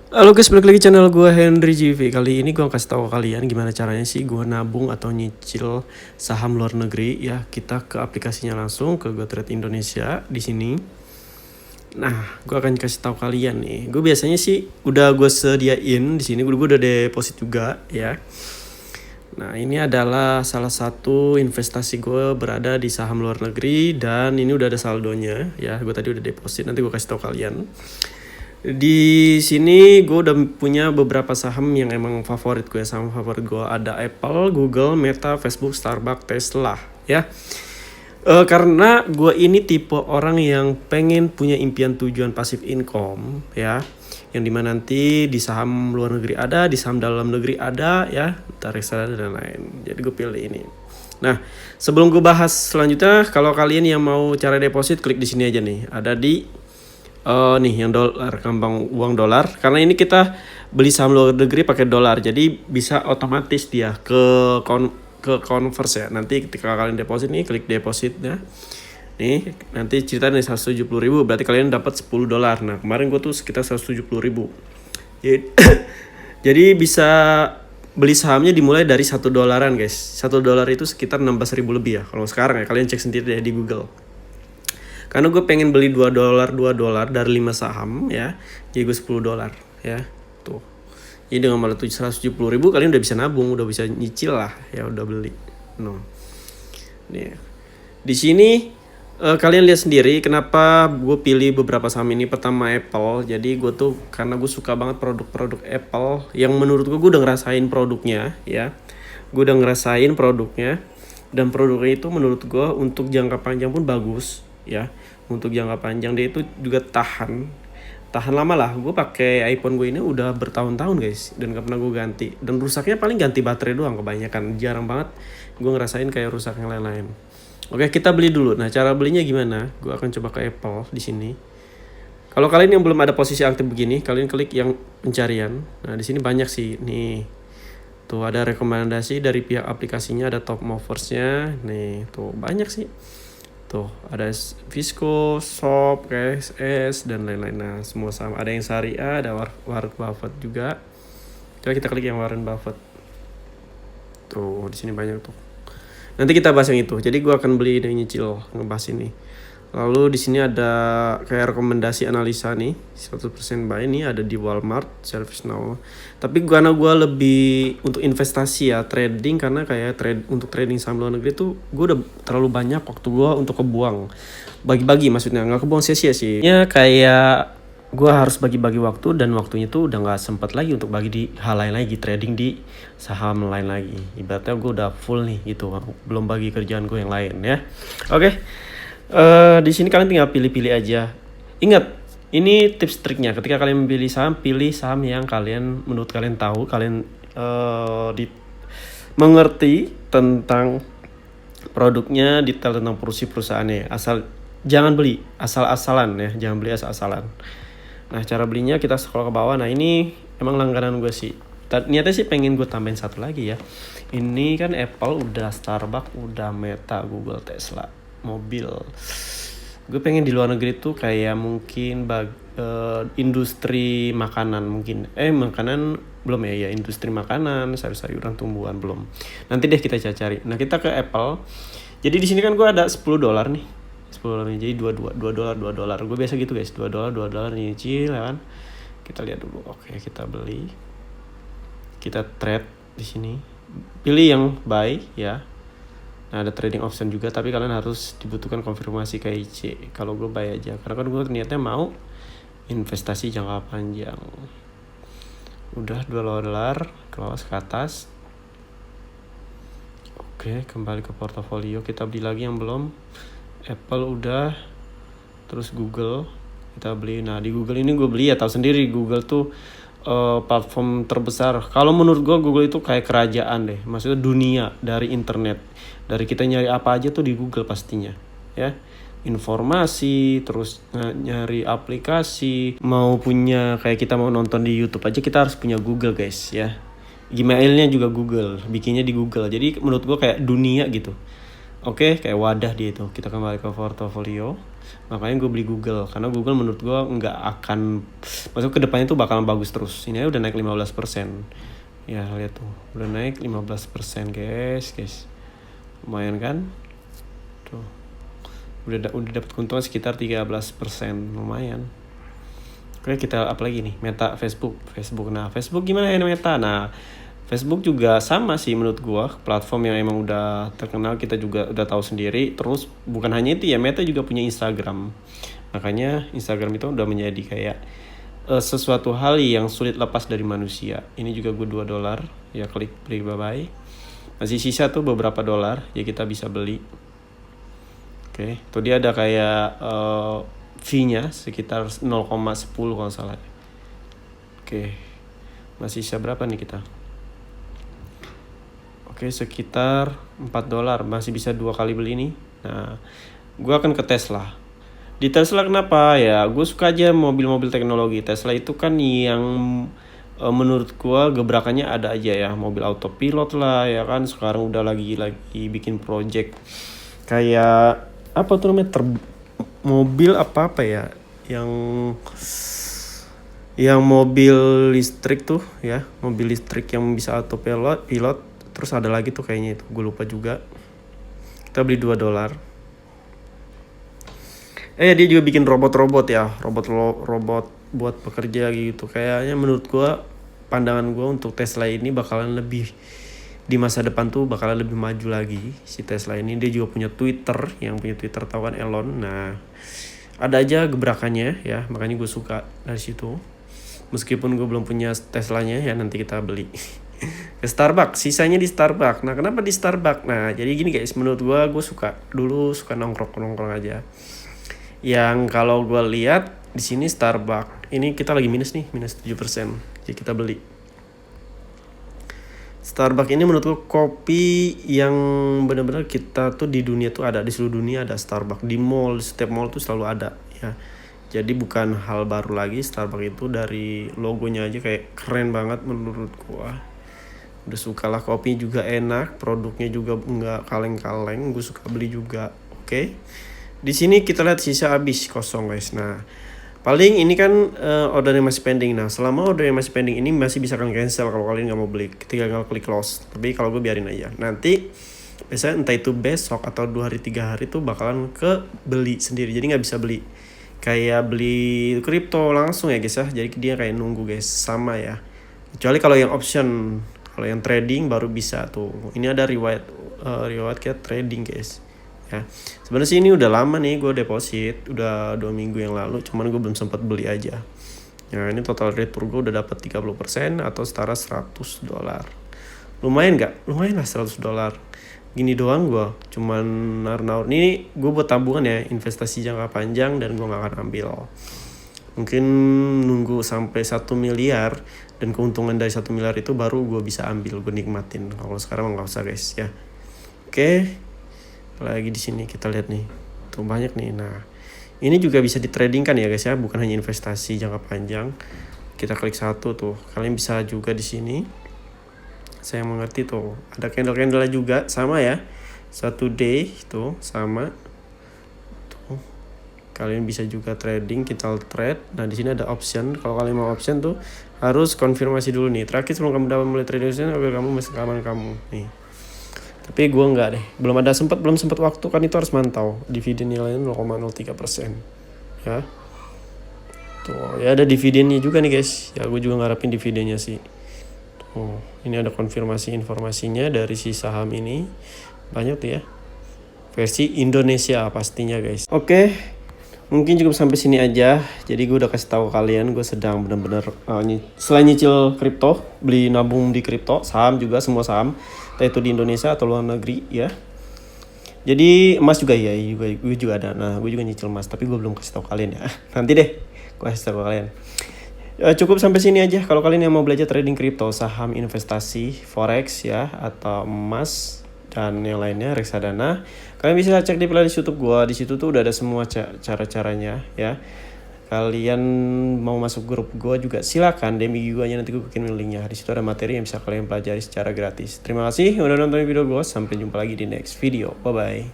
Halo guys, balik lagi channel gue Henry GV. Kali ini gue kasih tahu kalian gimana caranya sih gue nabung atau nyicil saham luar negeri ya. Kita ke aplikasinya langsung ke GoTrade Indonesia di sini. Nah, gue akan kasih tahu kalian nih. Gue biasanya sih udah gue sediain di sini. Gue udah deposit juga ya. Nah, ini adalah salah satu investasi gue berada di saham luar negeri dan ini udah ada saldonya ya. Gue tadi udah deposit. Nanti gue kasih tahu kalian. Di sini gue udah punya beberapa saham yang emang favorit gue. Saham favorit gue ada Apple, Google, Meta, Facebook, Starbucks, Tesla ya. Karena gue ini tipe orang yang pengen punya impian tujuan pasif income ya, yang dimana nanti di saham luar negeri ada, di saham dalam negeri ada ya, reksadana dan lain. Jadi gue pilih ini. Nah, sebelum gue bahas selanjutnya, kalau kalian yang mau cara deposit, klik di sini aja nih. Ada di nih yang dolar, gampang uang dolar. Karena ini kita beli saham luar negeri pakai dolar, jadi bisa otomatis dia ke converse ya. Nanti ketika kalian deposit nih, klik depositnya. Nih, nanti cerita nih 170.000, berarti kalian dapat 10 dolar. Nah, kemarin gue tuh sekitar 170.000. Jadi, jadi bisa beli sahamnya dimulai dari 1 dolaran guys. 1 dolar itu sekitar 16.000 lebih ya. Kalau sekarang ya, kalian cek sendiri deh di Google. Karena gue pengen beli 2 dolar dari 5 saham ya. Jadi gue 10 dolar ya. Tuh. Jadi dengan modal 170.000 kalian udah bisa nabung, udah bisa nyicil lah ya, udah beli. No. Nih. Di sini kalian lihat sendiri kenapa gue pilih beberapa saham ini. Pertama Apple. Jadi gue tuh karena gue suka banget produk-produk Apple yang menurut gue udah ngerasain produknya ya. Gue udah ngerasain produknya dan produknya itu menurut gue untuk jangka panjang pun bagus ya. Untuk jangka panjang dia itu juga tahan lama lah. Gue pakai iPhone gue ini udah bertahun-tahun guys, dan gak pernah gue ganti. Dan rusaknya paling ganti baterai doang kebanyakan, jarang banget gue ngerasain kayak rusak yang lain-lain. Oke, kita beli dulu. Nah, cara belinya gimana? Gue akan coba ke Apple di sini. Kalau kalian yang belum ada posisi aktif begini, kalian klik yang pencarian. Nah, di sini banyak sih nih. Tuh ada rekomendasi dari pihak aplikasinya, ada top moversnya. Nih, tuh banyak sih. Tuh ada Visco, Shop, KSS dan lain-lain. Nah, semua sama. Ada yang syariah, ada Warren Buffett juga. Coba kita klik yang Warren Buffett. Tuh, di sini banyak tuh. Nanti kita bahas yang itu. Jadi gue akan beli dan nyicil ngebahas ini. Lalu di sini ada kayak rekomendasi analisa nih, 100% buy ini ada di Walmart, ServiceNow. Tapi karena gue lebih untuk investasi ya, trading, karena kayak untuk trading saham luar negeri tuh gue udah terlalu banyak waktu gue untuk kebuang. Bagi-bagi maksudnya, nggak kebuang sia-sia sih. Ya kayak gue harus bagi-bagi waktu, dan waktunya tuh udah nggak sempet lagi untuk bagi di hal lain lagi, trading di saham lain lagi. Ibaratnya gue udah full nih gitu, belum bagi kerjaan gue yang lain ya. Oke. Di sini kalian tinggal pilih-pilih aja. Ingat, ini tips triknya. Ketika kalian memilih saham, pilih saham yang menurut kalian tahu, kalian mengerti tentang produknya, detail tentang perusahaannya. Jangan beli asal-asalan ya, jangan beli asal-asalan. Nah, cara belinya kita scroll ke bawah. Nah, ini emang langganan gue sih. Niatnya sih pengen gue tambahin satu lagi ya. Ini kan Apple udah, Starbucks udah, Meta, Google, Tesla, mobil. Gue pengen di luar negeri tuh kayak mungkin industri makanan mungkin. Makanan belum ya, industri makanan, sayur-sayuran, tumbuhan belum. Nanti deh kita cari. Nah, kita ke Apple. Jadi di sini kan gue ada 10 dolar nih. 10 dolar nih. Jadi 2 dolar. Gue biasa gitu guys, 2 dolar nyicil ya kan. Kita lihat dulu. Oke, kita beli. Kita trade di sini. Pilih yang buy ya. Nah, ada trading option juga, tapi kalian harus dibutuhkan konfirmasi KIC. Kalau gue buy aja, karena kan gue niatnya mau investasi jangka panjang. Udah 2 dolar, ke atas. Oke, kembali ke portofolio. Kita beli lagi yang belum. Apple udah, terus Google kita beli. Nah, di Google ini gue beli ya, tahu sendiri Google tuh platform terbesar. Kalau menurut gue Google itu kayak kerajaan deh, maksudnya dunia dari internet. Dari kita nyari apa aja tuh di Google pastinya ya, informasi, terus nyari aplikasi, mau punya kayak kita mau nonton di YouTube aja kita harus punya Google guys ya. Gmailnya juga Google, bikinnya di Google. Jadi menurut gue kayak dunia gitu. Oke, kayak wadah dia itu. Kita kembali ke portofolio. Makanya gue beli Google, karena Google menurut gue nggak akan, masuk ke depannya tuh bakalan bagus terus. Ini aja udah naik 15%. Ya lihat tuh, udah naik 15% guys. Lumayan kan? Tuh. Udah dapat keuntungan sekitar 13%, lumayan. Oke, kita apa lagi nih? Meta Facebook. Nah, Facebook gimana ya Meta? Nah, Facebook juga sama sih menurut gua, platform yang emang udah terkenal, kita juga udah tahu sendiri. Terus bukan hanya itu ya, Meta juga punya Instagram. Makanya Instagram itu udah menjadi kayak sesuatu hal yang sulit lepas dari manusia. Ini juga gue $2, ya klik beli, bye-bye. Masih sisa tuh beberapa dolar, ya kita bisa beli. Oke, tuh dia ada kayak fee-nya sekitar 0,10 kalau salah. Oke, masih sisa berapa nih kita? Oke, sekitar $4, masih bisa 2 kali beli nih. Nah, gue akan ke Tesla. Di Tesla kenapa? Ya, gue suka aja mobil-mobil teknologi. Tesla itu kan yang menurut gue gebrakannya ada aja ya. Mobil autopilot lah, ya kan. Sekarang udah lagi bikin project kayak apa tuh namanya, mobil apa ya, yang mobil listrik tuh ya, mobil listrik yang bisa autopilot. Terus ada lagi tuh kayaknya itu, gue lupa juga. Kita beli $2. Dia juga bikin robot ya, robot buat pekerja gitu. Kayaknya menurut gue, pandangan gue untuk Tesla ini bakalan lebih, di masa depan tuh bakalan lebih maju lagi si Tesla ini. Dia juga punya Twitter, yang punya Twitter tahu kan, Elon. Nah, ada aja gebrakannya ya, makanya gue suka dari situ. Meskipun gue belum punya Teslanya, ya nanti kita beli. Ke Starbucks, sisanya di Starbucks. Nah, kenapa di Starbucks? Nah, jadi gini guys, menurut gue suka nongkrong aja. Yang kalau gue lihat di sini Starbucks, ini kita lagi minus 7%. Jadi kita beli. Starbucks ini menurut gue kopi yang benar-benar kita tuh di dunia tuh ada, di seluruh dunia ada Starbucks. Di mall, setiap mall tuh selalu ada ya. Jadi bukan hal baru lagi. Starbucks itu dari logonya aja kayak keren banget menurut gue. Udah suka lah, kopi juga enak, produknya juga nggak kaleng-kaleng, gue suka beli juga. Oke. Di sini kita lihat sisa habis, kosong guys. Nah, paling ini kan ordernya masih pending. Nah, selama ordernya masih pending ini masih bisa kalian cancel kalau kalian nggak mau beli. Tinggal klik close. Tapi kalau gue biarin aja. Nanti biasanya entah itu besok atau 2 hari 3 hari tuh bakalan ke beli sendiri. Jadi nggak bisa beli kayak beli kripto langsung ya guys ya. Jadi dia kayak nunggu guys, sama ya. Kecuali kalau yang option. Kalau yang trading baru bisa tuh. Ini ada riwayat kayak trading guys. Ya, sebenarnya sih ini udah lama nih gue deposit, udah 2 minggu yang lalu, cuman gue belum sempat beli aja. Ya, ini total return gue udah dapat 30% atau setara $100. Lumayan nggak? Lumayan lah $100. Gini doang gue, cuman naruh-naruh. Ini gue buat tabungan ya, investasi jangka panjang, dan gue nggak akan ambil. Mungkin nunggu sampai 1 miliar dan keuntungan dari 1 miliar itu baru gue bisa ambil, gue nikmatin. Kalau sekarang nggak usah guys ya. Oke. Lagi di sini kita lihat nih, tuh banyak nih. Nah, ini juga bisa ditradingkan ya guys ya, bukan hanya investasi jangka panjang. Kita klik satu tuh, kalian bisa juga di sini. Saya mengerti tuh, ada candle juga sama ya, 1 day tuh sama. Tuh, kalian bisa juga trading, kita trade. Nah, di sini ada option. Kalau kalian mau option tuh harus konfirmasi dulu nih. Terakhir sebelum kamu dapat mulai trading agar kamu masih aman kamu nih. Tapi gue enggak deh, belum sempat waktu kan, itu harus mantau. Dividen nilainya 0,03%. Ya. Tuh, ya ada dividennya juga nih guys. Ya gue juga ngarepin dividennya sih. Tuh, ini ada konfirmasi informasinya dari si saham ini. Banyak tuh ya. Versi Indonesia pastinya guys. Oke. Mungkin cukup sampai sini aja. Jadi gue udah kasih tahu kalian, gue sedang benar-benar selain nyicil kripto, beli nabung di kripto, saham juga, semua saham, entah itu di Indonesia atau luar negeri ya. Jadi emas juga ya, gue juga ada. Nah, gue juga nyicil emas, tapi gue belum kasih tahu kalian ya. Nanti deh gue kasih tahu kalian. Cukup sampai sini aja. Kalau kalian yang mau belajar trading kripto, saham, investasi, forex ya, atau emas dan yang lainnya, reksadana, kalian bisa cek di playlist YouTube gue. Di situ tuh udah ada semua cara-caranya ya. Kalian mau masuk grup gue juga silakan DM gue aja, nanti gue bikin linknya. Di situ ada materi yang bisa kalian pelajari secara gratis. Terima kasih udah nonton video gue. Sampai jumpa lagi di next video. Bye bye.